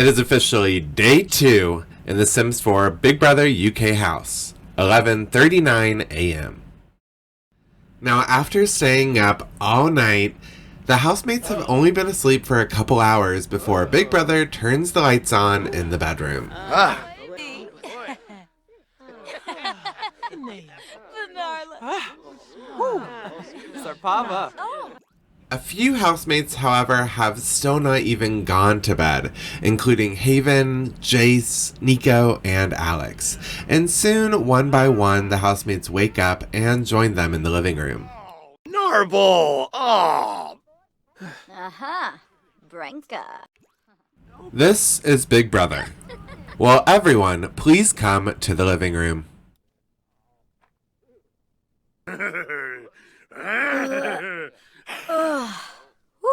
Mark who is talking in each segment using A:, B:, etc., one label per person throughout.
A: It is officially day 2 in the Sims 4 Big Brother UK house, 11:39 a.m. Now, after staying up all night, the housemates have only been asleep for a couple hours before Big Brother turns the lights on in the bedroom. A few housemates, however, have still not even gone to bed, including Haven, Jace, Nico, and Alex. And soon, one by one, the housemates wake up and join them in the living room.
B: Narble! Oh!
C: Aha! Branka.
A: This is Big Brother. Will everyone please come to the living room?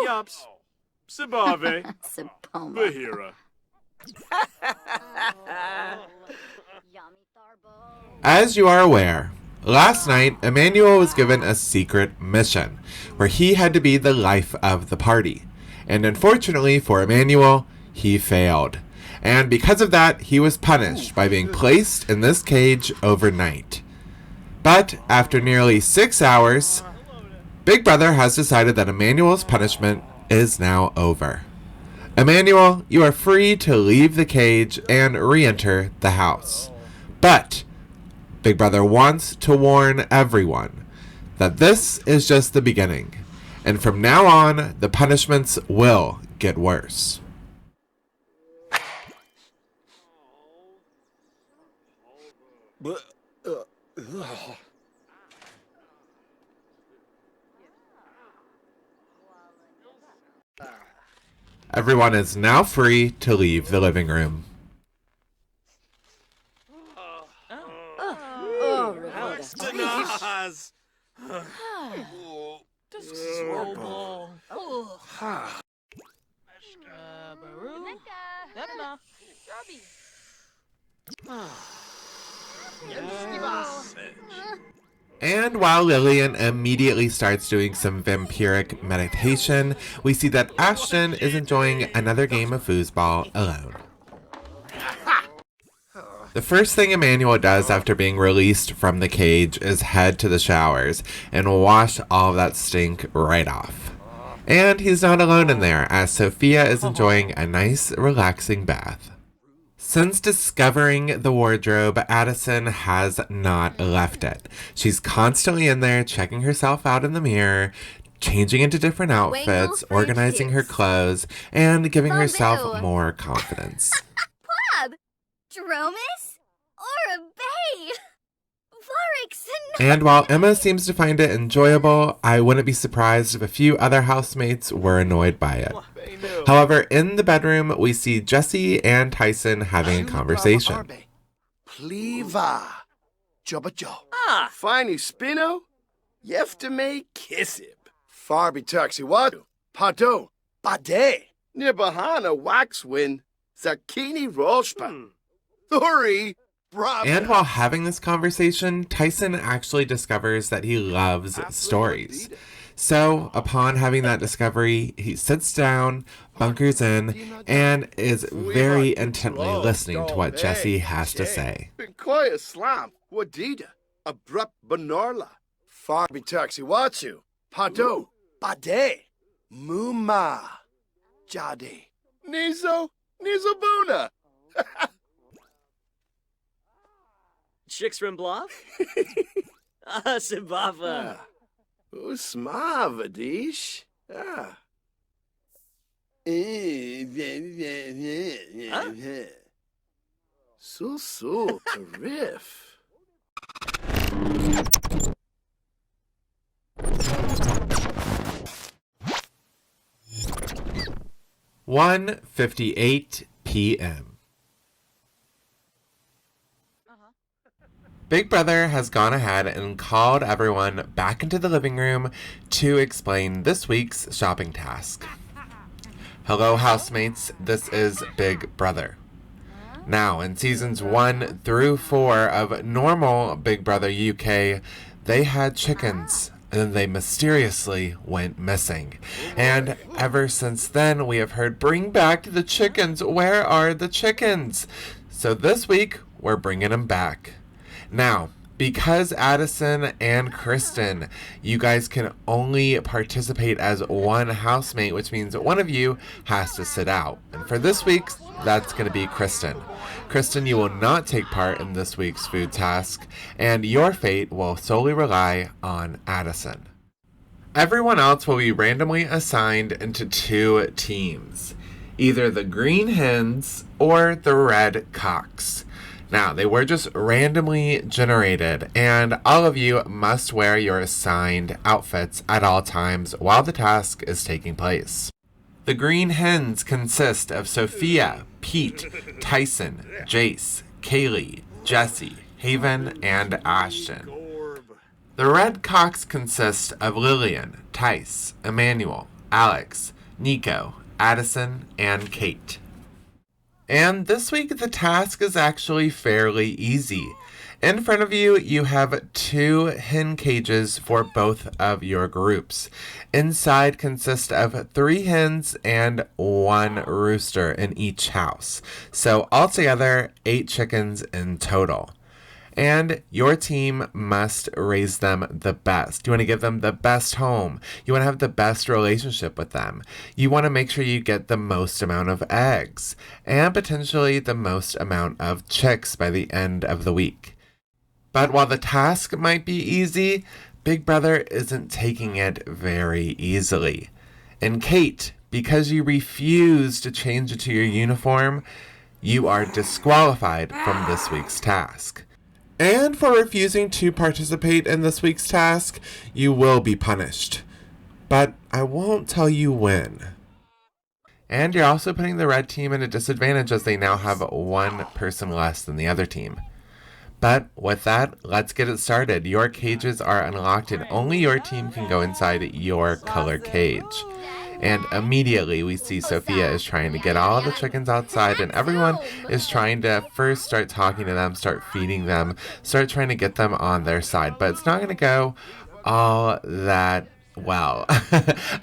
B: Yups. Sabave.
C: Sapoma.
B: Bahira.
A: As you are aware, last night, Emmanuel was given a secret mission, where he had to be the life of the party. And unfortunately for Emmanuel, he failed. And because of that, he was punished by being placed in this cage overnight. But after nearly 6 hours, Big Brother has decided that Emmanuel's punishment is now over. Emmanuel, you are free to leave the cage and re-enter the house. But Big Brother wants to warn everyone that this is just the beginning, and from now on, the punishments will get worse. Everyone is now free to leave the living room.
B: Stenaz!
A: And while Lillian immediately starts doing some vampiric meditation, we see that Ashton is enjoying another game of foosball alone. The first thing Emmanuel does after being released from the cage is head to the showers and wash all of that stink right off. And he's not alone in there, as Sophia is enjoying a nice, relaxing bath. Since discovering the wardrobe, Addison has not left it. She's constantly in there checking herself out in the mirror, changing into different outfits, organizing her clothes, and giving herself more confidence.
C: Plab! Dromus? Or a bay? Varix
A: And while Emma seems to find it enjoyable, I wouldn't be surprised if a few other housemates were annoyed by it. However, in the bedroom, we see Jesse and Tyson having a conversation.
D: Pliva. Jobajo. Finey Spino. Yeftame Kissib. Farby Taxiwadu. Pado. Bade. Nibahana Waxwin. Zakini Roshpa. Thuri. Bravo.
A: And while having this conversation, Tyson actually discovers that he loves stories. So, upon having that discovery, he sits down, bunkers in, and is very intently listening to what Jesse has to say.
D: Binkoya Slam. Wadida. Abrupt Banorla. Farby Taxiwatsu. Pado. Bade. Muma. Jade. Nizo. Nizobuna.
E: Chicks from Bluff? Sibava.
D: Usmavadish. Ah. So, Tarif.
A: "1:58 p.m. Big Brother has gone ahead and called everyone back into the living room to explain this week's shopping task. Hello, housemates. This is Big Brother. Now, in seasons 1 through 4 of normal Big Brother UK, they had chickens and then they mysteriously went missing. And ever since then, we have heard, "Bring back the chickens. Where are the chickens?" So this week, we're bringing them back. Now, because Addison and Kristen, you guys can only participate as one housemate, which means one of you has to sit out. And for this week, that's going to be Kristen. Kristen, you will not take part in this week's food task, and your fate will solely rely on Addison. Everyone else will be randomly assigned into two teams, either the green hens or the red cocks. Now, they were just randomly generated, and all of you must wear your assigned outfits at all times while the task is taking place. The green hens consist of Sophia, Pete, Tyson, Jace, Kaylee, Jesse, Haven, and Ashton. The red cocks consist of Lillian, Tice, Emmanuel, Alex, Nico, Addison, and Kate. And this week, the task is actually fairly easy. In front of you, you have 2 hen cages for both of your groups. Inside consist of 3 hens and 1 rooster in each house. So altogether, 8 chickens in total. And your team must raise them the best. You want to give them the best home. You want to have the best relationship with them. You want to make sure you get the most amount of eggs and potentially the most amount of chicks by the end of the week. But while the task might be easy, Big Brother isn't taking it very easily. And Kate, because you refuse to change it to your uniform, you are disqualified from this week's task. And for refusing to participate in this week's task, you will be punished. But I won't tell you when. And you're also putting the red team at a disadvantage as they now have 1 person less than the other team. But with that, let's get it started. Your cages are unlocked and only your team can go inside your color cage. And immediately we see Sophia is trying to get all the chickens outside, and everyone is trying to first start talking to them, start feeding them, start trying to get them on their side. But it's not going to go all that well.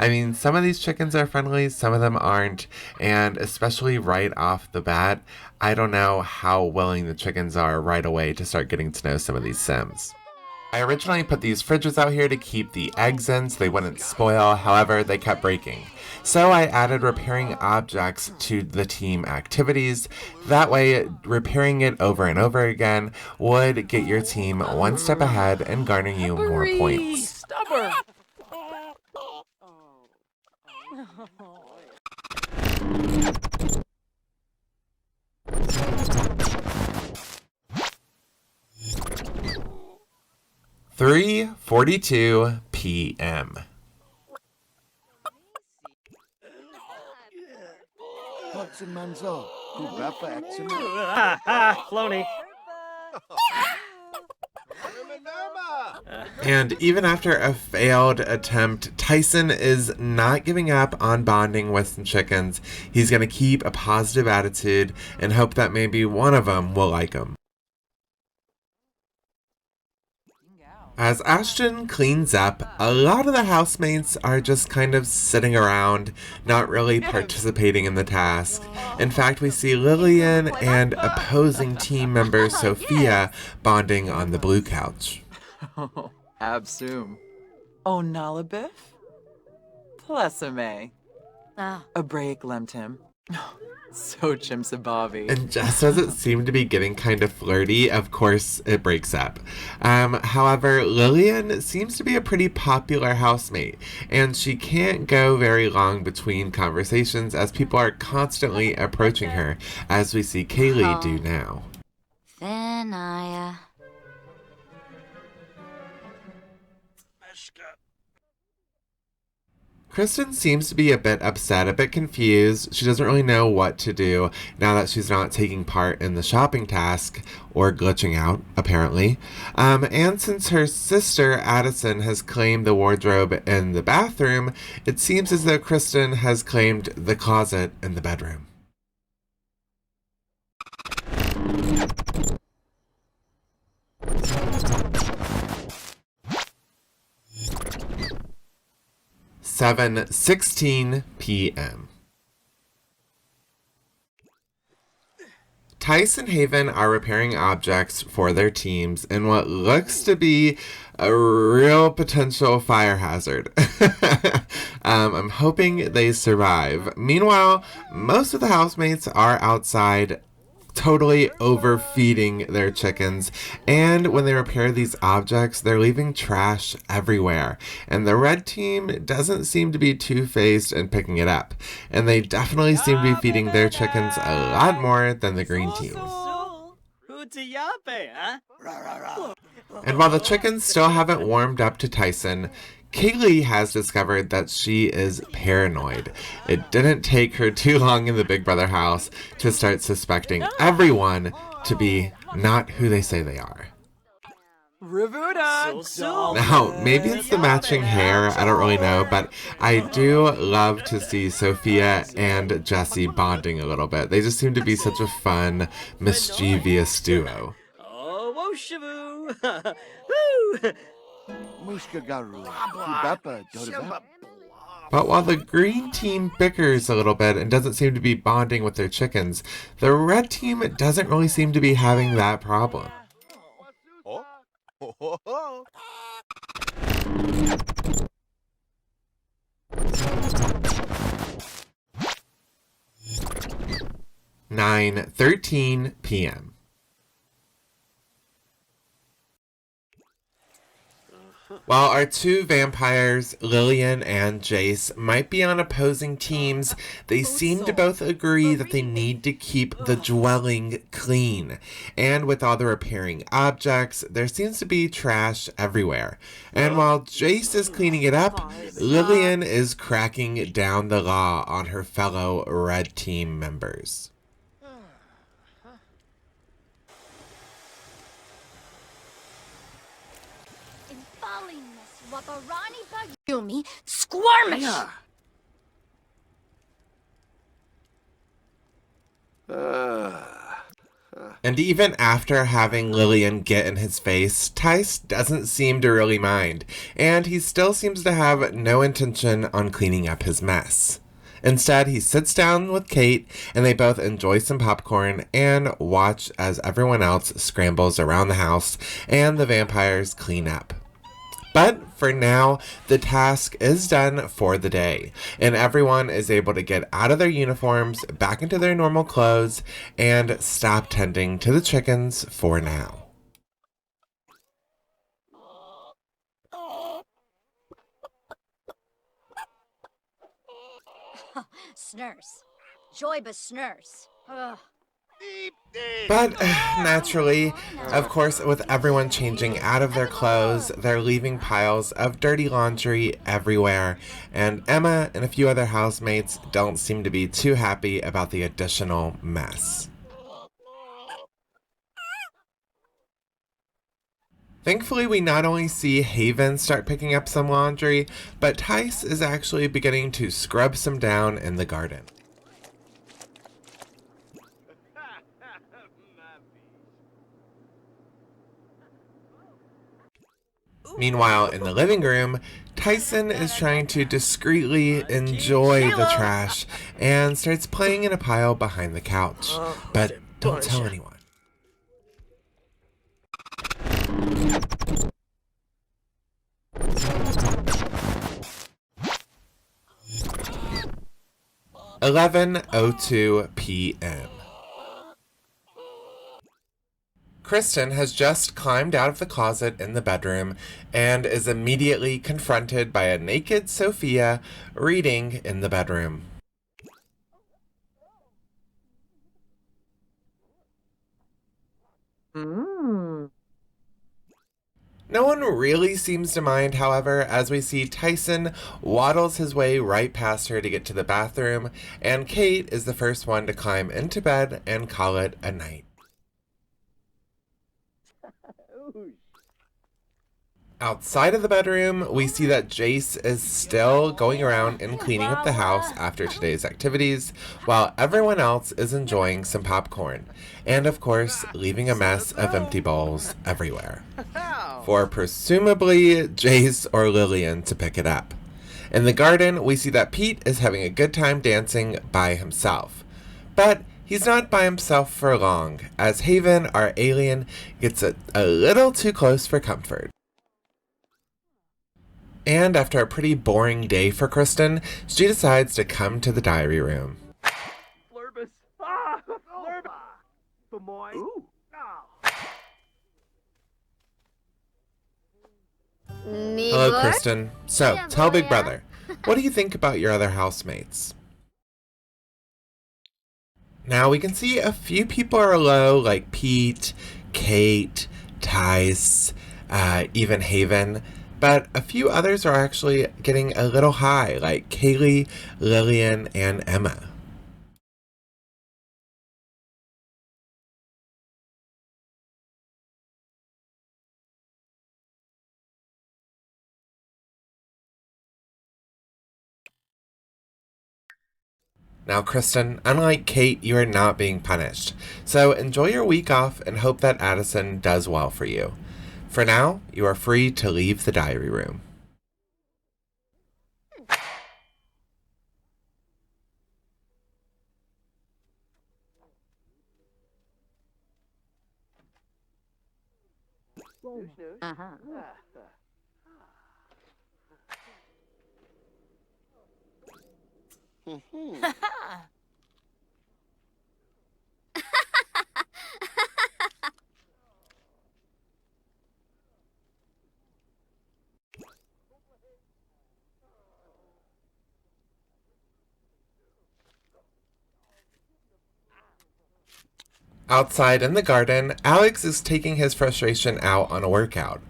A: I mean, some of these chickens are friendly, some of them aren't. And especially right off the bat, I don't know how willing the chickens are right away to start getting to know some of these Sims. I originally put these fridges out here to keep the eggs in so they wouldn't spoil, however, they kept breaking. So I added repairing objects to the team activities. That way, repairing it over and over again would get your team 1 step ahead and garner you more points.
E: Stubborn.
A: 3:42 p.m.
E: Floney.
A: And even after a failed attempt, Tyson is not giving up on bonding with some chickens. He's going to keep a positive attitude and hope that maybe one of them will like him. As Ashton cleans up, a lot of the housemates are just kind of sitting around, not really participating in the task. In fact, we see Lillian and opposing team member Sophia bonding on the blue couch.
F: Absum. Oh, Nalabif? Plesame. A break lemtim. So chimsabavi.
A: And just as it seemed to be getting kind of flirty, of course, it breaks up. However, Lillian seems to be a pretty popular housemate, and she can't go very long between conversations as people are constantly approaching her, as we see Kaylee do now.
C: Venaya.
A: Kristen seems to be a bit upset, a bit confused. She doesn't really know what to do now that she's not taking part in the shopping task or glitching out, apparently. And since her sister Addison has claimed the wardrobe in the bathroom, it seems as though Kristen has claimed the closet in the bedroom. 7:16 p.m. Tice and Haven are repairing objects for their teams in what looks to be a real potential fire hazard. I'm hoping they survive. Meanwhile, most of the housemates are outside totally overfeeding their chickens, and when they repair these objects, they're leaving trash everywhere. And the red team doesn't seem to be two-faced in picking it up, and they definitely seem to be feeding their chickens a lot more than the green team. And while the chickens still haven't warmed up to Tyson, Kaylee has discovered that she is paranoid. It didn't take her too long in the Big Brother house to start suspecting everyone to be not who they say they are. Now, maybe it's the matching hair, I don't really know, but I do love to see Sophia and Jesse bonding a little bit. They just seem to be such a fun, mischievous duo. But while the green team bickers a little bit and doesn't seem to be bonding with their chickens, the red team doesn't really seem to be having that problem. (9:13 p.m.) While our two vampires, Lillian and Jace, might be on opposing teams, they seem to both agree that they need to keep the dwelling clean. And with all the repairing objects, there seems to be trash everywhere. And while Jace is cleaning it up, Lillian is cracking down the law on her fellow red team members.
C: Yumi, squirmish!
A: And even after having Lillian get in his face, Tice doesn't seem to really mind, and he still seems to have no intention on cleaning up his mess. Instead, he sits down with Kate, and they both enjoy some popcorn and watch as everyone else scrambles around the house and the vampires clean up. But for now, the task is done for the day, and everyone is able to get out of their uniforms, back into their normal clothes, and stop tending to the chickens for now.
C: Snurse. Joybus snurse. Ugh.
A: But naturally, of course, with everyone changing out of their clothes, they're leaving piles of dirty laundry everywhere, and Emma and a few other housemates don't seem to be too happy about the additional mess. Thankfully, we not only see Haven start picking up some laundry, but Tice is actually beginning to scrub some down in the garden. Meanwhile, in the living room, Tyson is trying to discreetly enjoy the trash and starts playing in a pile behind the couch. But don't tell anyone. (11:02 p.m.) Kristen has just climbed out of the closet in the bedroom and is immediately confronted by a naked Sophia reading in the bedroom. No one really seems to mind, however, as we see Tyson waddles his way right past her to get to the bathroom, and Kate is the first one to climb into bed and call it a night. Outside of the bedroom, we see that Jace is still going around and cleaning up the house after today's activities, while everyone else is enjoying some popcorn, and of course, leaving a mess of empty bowls everywhere, for presumably Jace or Lillian to pick it up. In the garden, we see that Pete is having a good time dancing by himself. But he's not by himself for long, as Haven, our alien, gets a little too close for comfort. And after a pretty boring day for Kristen, she decides to come to the diary room.
B: Flurbus. Ah! Flurbus. Famoy. Ooh.
A: Hello, Kristen. So, tell Big Brother, what do you think about your other housemates? Now, we can see a few people are low, like Pete, Kate, Tice, even Haven, but a few others are actually getting a little high, like Kaylee, Lillian, and Emma. Now, Kristen, unlike Kate, you are not being punished. So enjoy your week off and hope that Addison does well for you. For now, you are free to leave the diary room. Outside in the garden, Alex is taking his frustration out on a workout.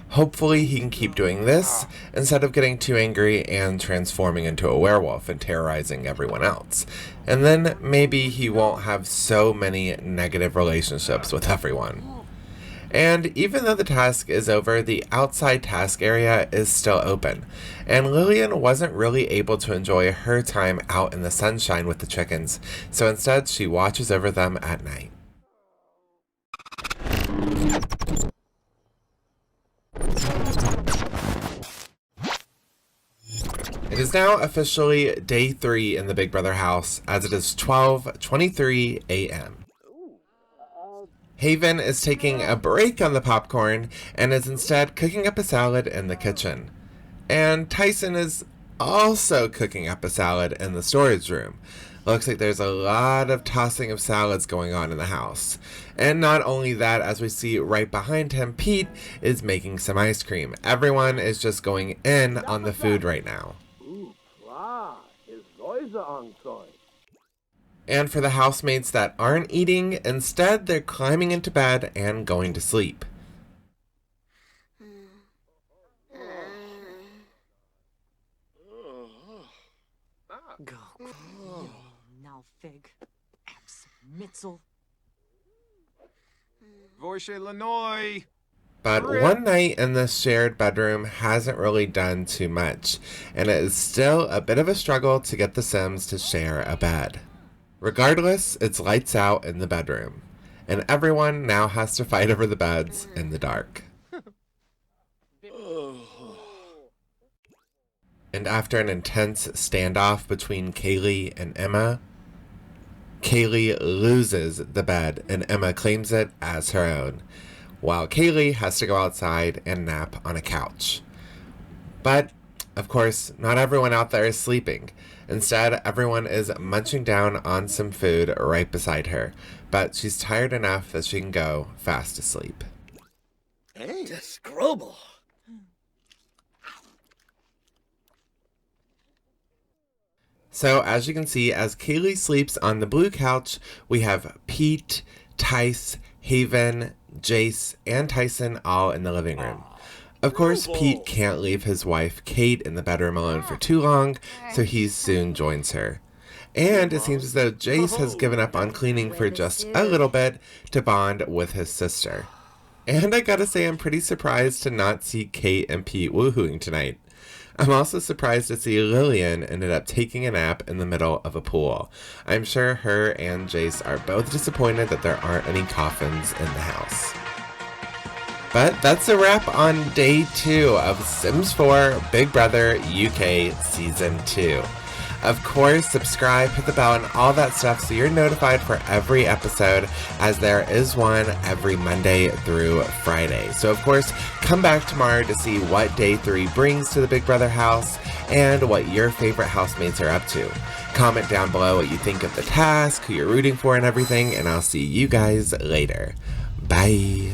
A: Hopefully he can keep doing this instead of getting too angry and transforming into a werewolf and terrorizing everyone else. And then maybe he won't have so many negative relationships with everyone. And even though the task is over, the outside task area is still open. And Lillian wasn't really able to enjoy her time out in the sunshine with the chickens, so instead she watches over them at night. It is now officially day 3 in the Big Brother house, as it is 12:23 a.m. Haven is taking a break on the popcorn and is instead cooking up a salad in the kitchen. And Tyson is also cooking up a salad in the storage room. Looks like there's a lot of tossing of salads going on in the house. And not only that, as we see right behind him, Pete is making some ice cream. Everyone is just going in on the food right now. And for the housemates that aren't eating, instead they're climbing into bed and going to sleep.
F: Go. Now, Fig. Mitzel.
B: Voice Illinois.
A: But one night in this shared bedroom hasn't really done too much, and it is still a bit of a struggle to get the Sims to share a bed. Regardless, it's lights out in the bedroom, and everyone now has to fight over the beds in the dark. And after an intense standoff between Kaylee and Emma, Kaylee loses the bed and Emma claims it as her own, while Kaylee has to go outside and nap on a couch. But, of course, not everyone out there is sleeping. Instead, everyone is munching down on some food right beside her, but she's tired enough that she can go fast asleep.
D: Hey, Scrobble.
A: So, as you can see, as Kaylee sleeps on the blue couch, we have Pete, Tice, Haven, Jace, and Tyson all in the living room. Of course, Pete can't leave his wife, Kate, in the bedroom alone for too long, so he soon joins her. And it seems as though Jace has given up on cleaning for just a little bit to bond with his sister. And I gotta say, I'm pretty surprised to not see Kate and Pete woohooing tonight. I'm also surprised to see Lillian ended up taking a nap in the middle of a pool. I'm sure her and Jace are both disappointed that there aren't any coffins in the house. But that's a wrap on day 2 of Sims 4 Big Brother UK Season 2. Of course, subscribe, hit the bell, and all that stuff so you're notified for every episode, as there is one every Monday through Friday. So of course, come back tomorrow to see what day 3 brings to the Big Brother house and what your favorite housemates are up to. Comment down below what you think of the task, who you're rooting for, and everything, and I'll see you guys later. Bye.